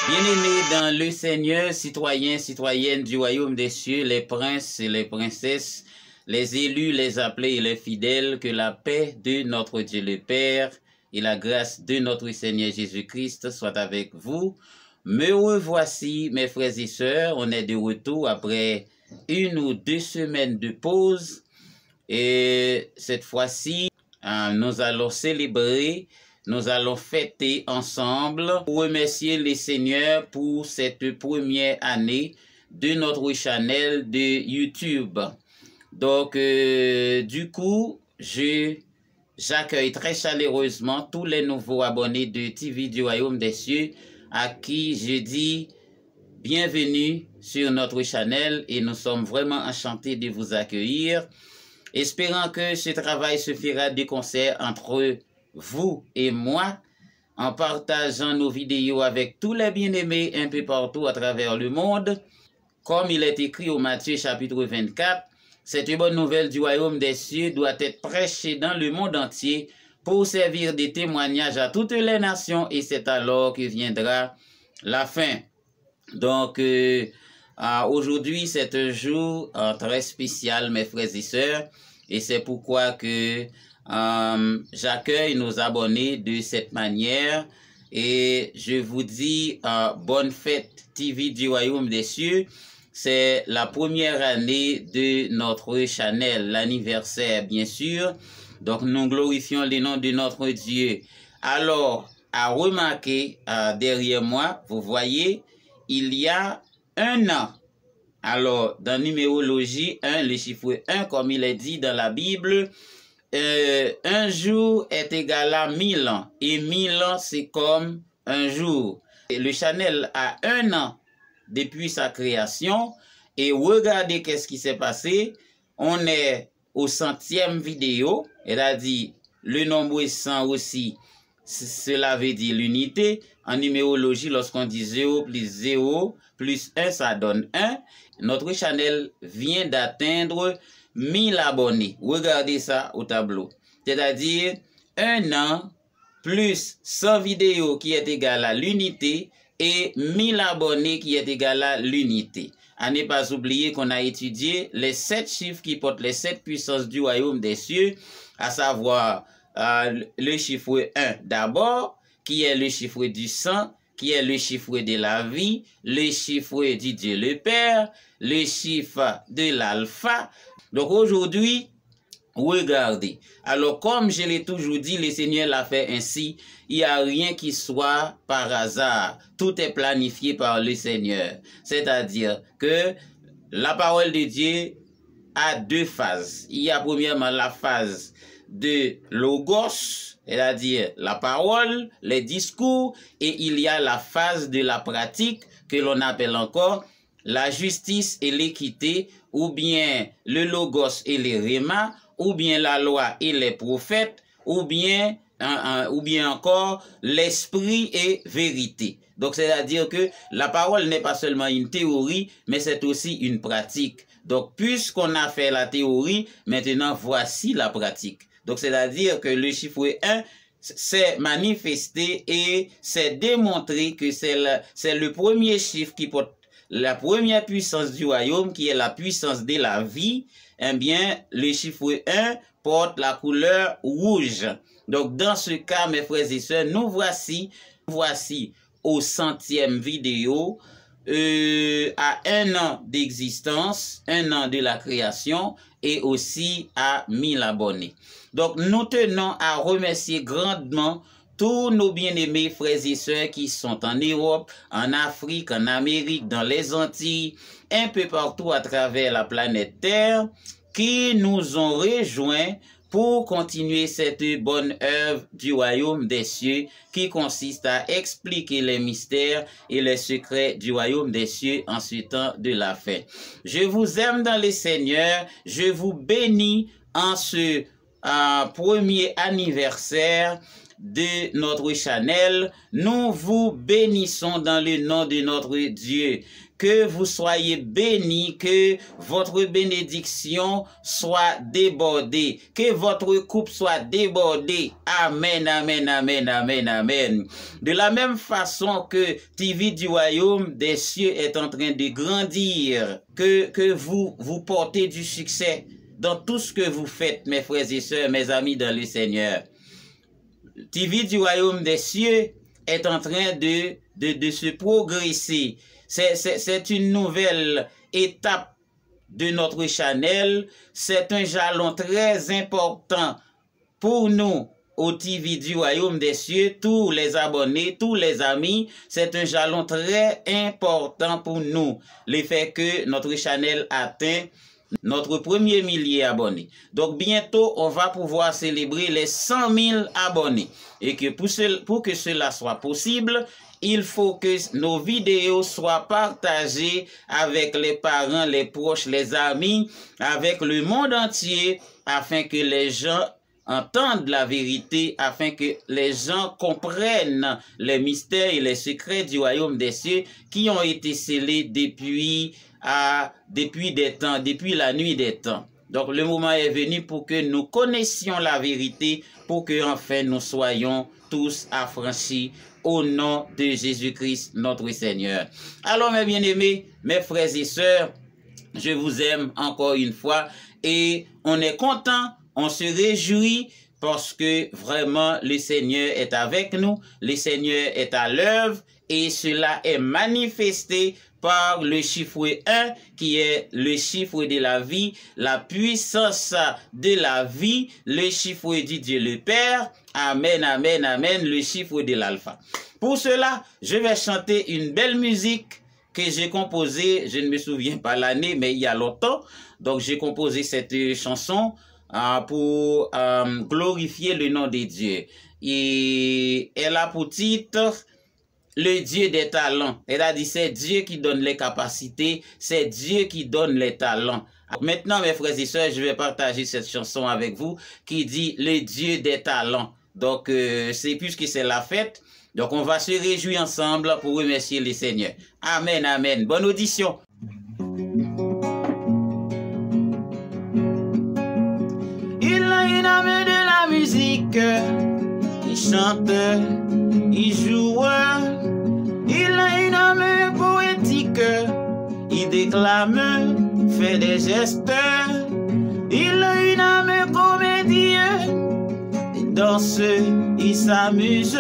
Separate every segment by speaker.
Speaker 1: Bien-aimés dans le Seigneur, citoyens, citoyennes du royaume des cieux, les princes et les princesses, les élus, les appelés et les fidèles, que la paix de notre Dieu le Père et la grâce de notre Seigneur Jésus-Christ soient avec vous. Me revoici, mes frères et sœurs, on est de retour après 1 ou 2 semaines de pause et cette fois-ci, nous allons célébrer. Nous allons fêter ensemble pour remercier le Seigneur pour cette première année de notre channel de YouTube. Donc, du coup, j'accueille très chaleureusement tous les nouveaux abonnés de TV du Royaume des Cieux à qui je dis bienvenue sur notre channel et nous sommes vraiment enchantés de vous accueillir. Espérant que ce travail se fera de concert entre vous et moi, en partageant nos vidéos avec tous les bien-aimés un peu partout à travers le monde. Comme il est écrit au Matthieu chapitre 24, cette bonne nouvelle du royaume des cieux doit être prêchée dans le monde entier pour servir de témoignage à toutes les nations et c'est alors que viendra la fin. Donc, aujourd'hui, c'est un jour très spécial, mes frères et sœurs, et c'est pourquoi que j'accueille nos abonnés de cette manière et je vous dis bonne fête TV du Royaume des Cieux. C'est la première année de notre channel, l'anniversaire bien sûr. Donc nous glorifions le nom de notre Dieu. Alors, à remarquer derrière moi, vous voyez, il y a un an. Alors, dans numérologie 1, le chiffre 1, comme il est dit dans la Bible, un jour est égal à 1000 ans. Et 1000 ans, c'est comme un jour. Et le channel a 1 an depuis sa création. Et regardez qu'est-ce qui s'est passé. On est au 100e vidéo. C'est-à-dire, le nombre 100 aussi, cela veut dire l'unité. En numérologie, lorsqu'on dit 0 plus 0 plus 1, ça donne 1. Notre channel vient d'atteindre 1000 abonnés. Regardez ça au tableau. C'est-à-dire 1 an plus 100 vidéos qui est égal à l'unité et 1000 abonnés qui est égal à l'unité. À ne pas oublier qu'on a étudié les 7 chiffres qui portent les 7 puissances du royaume des cieux, à savoir le chiffre 1 d'abord, qui est le chiffre du sang, qui est le chiffre de la vie, le chiffre du Dieu le Père, le chiffre de l'alpha. Donc aujourd'hui, regardez. Alors comme je l'ai toujours dit, le Seigneur l'a fait ainsi. Il n'y a rien qui soit par hasard. Tout est planifié par le Seigneur. C'est-à-dire que la parole de Dieu a 2 phases. Il y a premièrement la phase de logos, c'est-à-dire la parole, les discours, et il y a la phase de la pratique que l'on appelle encore la justice et l'équité, ou bien le logos et les rémas, ou bien la loi et les prophètes, ou bien encore l'esprit et vérité. Donc c'est-à-dire que la parole n'est pas seulement une théorie, mais c'est aussi une pratique. Donc puisqu'on a fait la théorie, maintenant voici la pratique. Donc c'est-à-dire que le chiffre 1 s'est manifesté et s'est démontré que c'est le premier chiffre qui porte la première puissance du royaume, qui est la puissance de la vie. Eh bien, le chiffre 1 porte la couleur rouge. Donc, dans ce cas, mes frères et sœurs, nous voici au 100e vidéo, à 1 an d'existence, 1 an de la création et aussi à 1000 abonnés. Donc, nous tenons à remercier grandement tous nos bien-aimés frères et sœurs qui sont en Europe, en Afrique, en Amérique, dans les Antilles, un peu partout à travers la planète Terre, qui nous ont rejoints pour continuer cette bonne œuvre du royaume des cieux qui consiste à expliquer les mystères et les secrets du royaume des cieux en ce temps de la fin. Je vous aime dans le Seigneur, je vous bénis en ce premier anniversaire de notre channel, nous vous bénissons dans le nom de notre Dieu. Que vous soyez bénis, que votre bénédiction soit débordée, que votre coupe soit débordée. Amen, amen, amen, amen, amen. De la même façon que TV du Royaume des Cieux est en train de grandir, que vous portez du succès dans tout ce que vous faites, mes frères et sœurs, mes amis dans le Seigneur. TV du Royaume des Cieux est en train de se progresser. C'est une nouvelle étape de notre channel. C'est un jalon très important pour nous au TV du Royaume des Cieux, tous les abonnés, tous les amis. C'est un jalon très important pour nous. Le fait que notre channel atteint notre premier millier abonnés. Donc bientôt, on va pouvoir célébrer les 100 000 abonnés. Et que pour que cela soit possible, il faut que nos vidéos soient partagées avec les parents, les proches, les amis, avec le monde entier, afin que les gens entendent la vérité, afin que les gens comprennent les mystères et les secrets du royaume des cieux qui ont été scellés depuis des temps, depuis la nuit des temps. Donc le moment est venu pour que nous connaissions la vérité, pour que enfin nous soyons tous affranchis au nom de Jésus-Christ notre Seigneur. Alors mes bien-aimés, mes frères et sœurs, je vous aime encore une fois et on est content, on se réjouit parce que vraiment le Seigneur est avec nous, le Seigneur est à l'œuvre et cela est manifesté par le chiffre 1 qui est le chiffre de la vie, la puissance de la vie, le chiffre du Dieu le Père. Amen, amen, amen, le chiffre de l'alpha. Pour cela, je vais chanter une belle musique que j'ai composée, je ne me souviens pas l'année, mais il y a longtemps. Donc j'ai composé cette chanson pour glorifier le nom de Dieu. Et elle a pour titre le Dieu des talents. Elle a dit c'est Dieu qui donne les capacités, c'est Dieu qui donne les talents. Maintenant mes frères et sœurs, je vais partager cette chanson avec vous qui dit le Dieu des talents. Donc c'est puisque c'est la fête, donc on va se réjouir ensemble pour remercier le Seigneur. Amen, amen. Bonne audition. Il a une âme de la musique, il chante, il joue, il a une âme poétique, il déclame, fait des gestes, il a une âme comédienne, il danse, il s'amuse.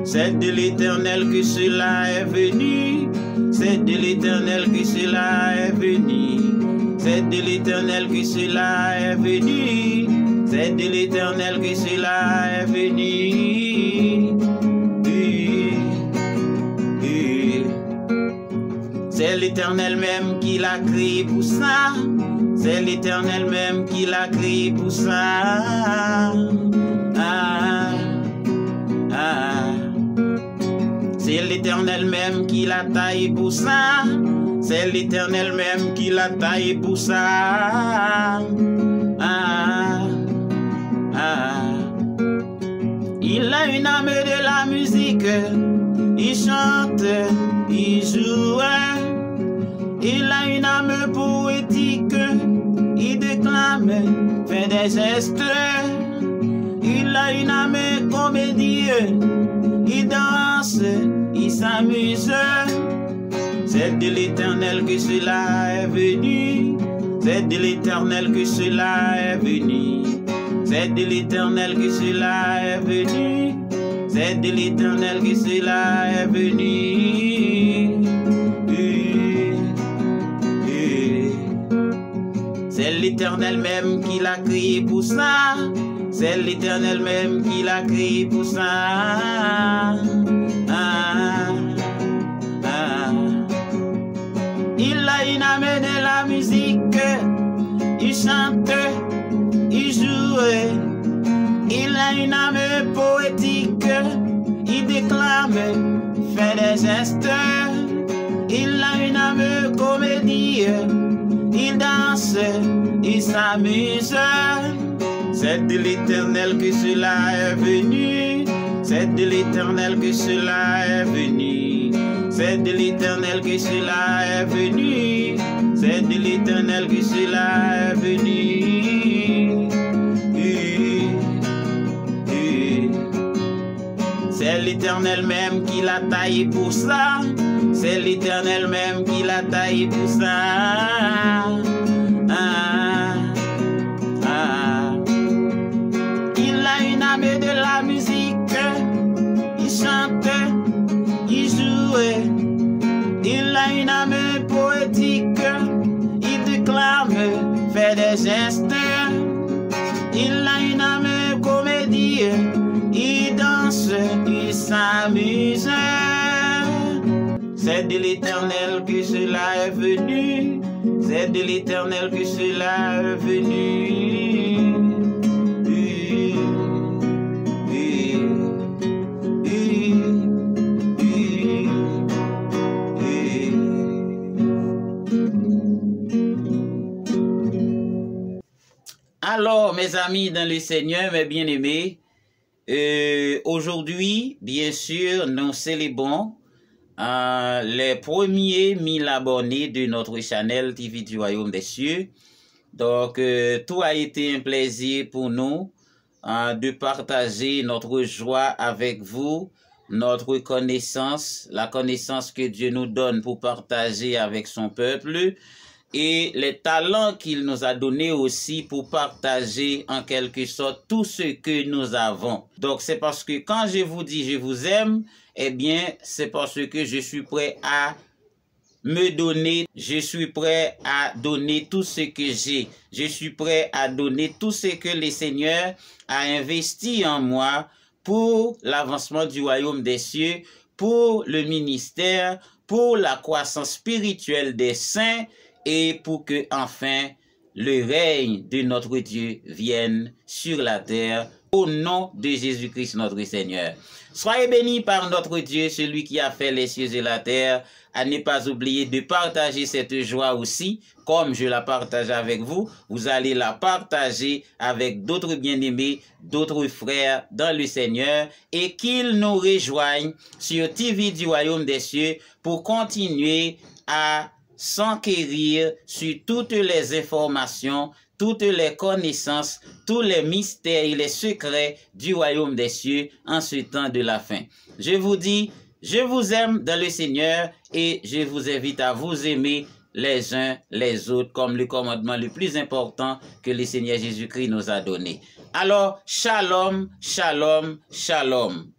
Speaker 1: C'est de l'Éternel que cela est venu, c'est de l'Éternel que cela est venu, c'est de l'Éternel que cela est venu, c'est de l'Éternel que cela est venu. C'est l'Éternel même qui l'a créé pour ça, c'est l'Éternel même qui l'a créé pour ça. C'est l'Éternel même qui l'a taillé pour ça. C'est l'Éternel même qui l'a taillé pour ça. Il a une âme de la musique. Il chante, il joue. Il a une âme poétique. Il déclame, fait des gestes. Il a une âme comédienne. Il danse, il s'amuse. C'est de l'Éternel que cela est venu. C'est de l'Éternel que cela est venu. C'est de l'Éternel que cela est venu. C'est de l'Éternel que cela est venu. C'est l'Éternel même qui l'a créé pour ça. C'est l'Éternel même qui l'a créé pour ça. Il a une âme de la musique. Il chante, il joue. Il a une âme poétique. Il déclame, fait des gestes. Il a une âme comédie. Il danse, il s'amuse. C'est de l'Éternel que cela est venu. C'est de l'Éternel que cela est venu. C'est de l'Éternel que cela est venu. C'est de l'Éternel que cela est venu. C'est l'Éternel même qui l'a taillé pour ça. C'est l'Éternel même qui l'a taillé pour ça. Il a une âme de la musique. Il chante, il joue. Il a une âme poétique. Il déclame, fait des gestes. Il a une âme comédie. Il danse, il s'amuse. C'est de l'Éternel que cela est venu. C'est de l'Éternel que cela est venu. Alors, mes amis dans le Seigneur, mes bien-aimés, aujourd'hui, bien sûr, nous célébrons les premiers 1000 abonnés de notre channel TV du Royaume des Cieux. Donc, tout a été un plaisir pour nous de partager notre joie avec vous, notre connaissance, la connaissance que Dieu nous donne pour partager avec son peuple et les talents qu'il nous a donnés aussi pour partager en quelque sorte tout ce que nous avons. Donc, c'est parce que quand je vous dis je vous aime, eh bien, c'est parce que je suis prêt à me donner, je suis prêt à donner tout ce que j'ai. Je suis prêt à donner tout ce que le Seigneur a investi en moi pour l'avancement du royaume des cieux, pour le ministère, pour la croissance spirituelle des saints et pour que enfin le règne de notre Dieu vienne sur la terre au nom de Jésus-Christ notre Seigneur. Soyez bénis par notre Dieu, celui qui a fait les cieux et la terre. À ne pas oublier de partager cette joie aussi, comme je la partage avec vous. Vous allez la partager avec d'autres bien-aimés, d'autres frères dans le Seigneur et qu'ils nous rejoignent sur TV du Royaume des Cieux pour continuer à s'enquérir sur toutes les informations, toutes les connaissances, tous les mystères et les secrets du royaume des cieux en ce temps de la fin. Je vous dis, je vous aime dans le Seigneur et je vous invite à vous aimer les uns les autres comme le commandement le plus important que le Seigneur Jésus-Christ nous a donné. Alors, shalom, shalom, shalom.